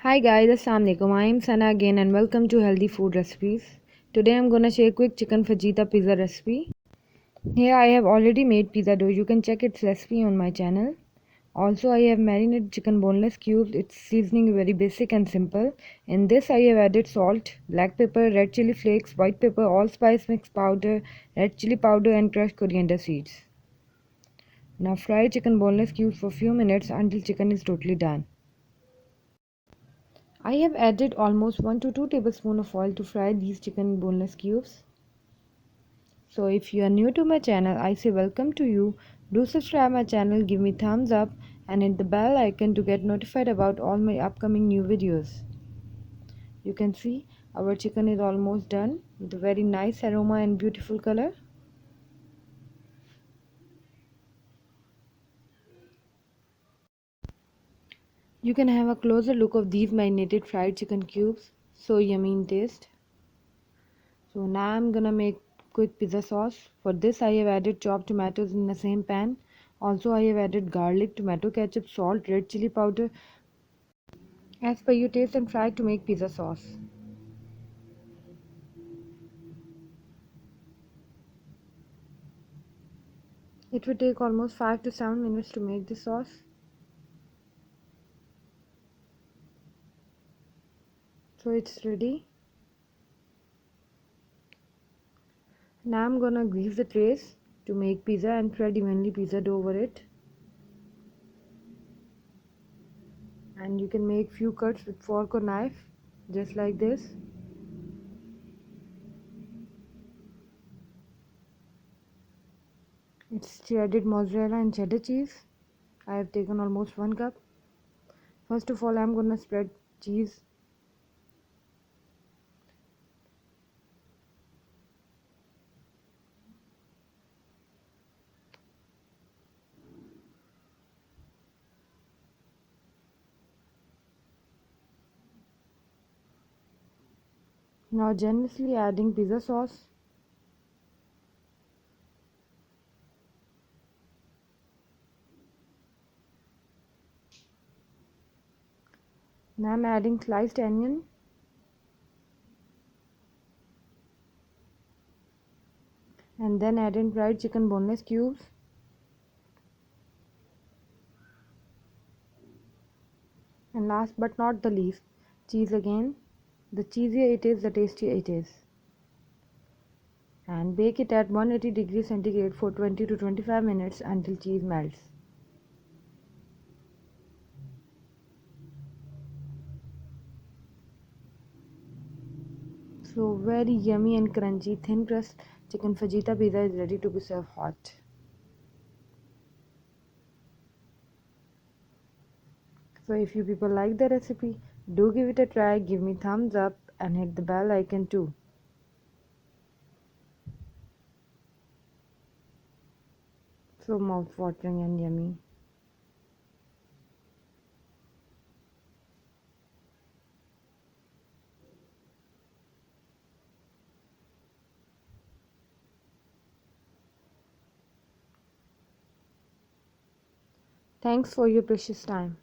Hi guys, Assalamu alaikum. I am Sana again and welcome to Healthy Food Recipes. Today I'm gonna share quick chicken fajita pizza recipe. Here I have already made pizza dough. You can check its recipe on my channel. Also I have marinated chicken boneless cubes. Its seasoning is very basic and simple. In this I have added salt, black pepper, red chili flakes, white pepper, allspice mix powder, red chili powder and crushed coriander seeds. Now fry chicken boneless cubes for few minutes until chicken is totally done. I have added almost 1 to 2 tablespoons of oil to fry these chicken boneless cubes. So if you are new to my channel, I say welcome to you. Do subscribe my channel, give me thumbs up and hit the bell icon to get notified about all my upcoming new videos. You can see our chicken is almost done with a very nice aroma and beautiful color. You can have a closer look of these marinated fried chicken cubes. So yummy in taste. So now I'm gonna make quick pizza sauce. For this I have added chopped tomatoes in the same pan. Also I have added garlic, tomato ketchup, salt, red chili powder as per your taste and fry to make pizza sauce. It will take almost 5 to 7 minutes to make this sauce. So it's ready. Now I'm gonna grease the trays to make pizza and spread evenly pizza dough over it. And you can make few cuts with fork or knife just like this. It's shredded mozzarella and cheddar cheese. I have taken almost 1 cup. First of all, I'm gonna spread cheese. Now generously adding pizza sauce. Now I'm adding sliced onion. And then adding fried chicken boneless cubes. And last but not the least, cheese again. The cheesier it is, the tastier it is. And bake it at 180 degrees centigrade for 20 to 25 minutes until cheese melts. So very yummy and crunchy thin crust chicken fajita pizza is ready to be served hot. So if you people like the recipe, do give it a try, give me thumbs up and hit the bell icon too. So mouth-watering and yummy. Thanks for your precious time.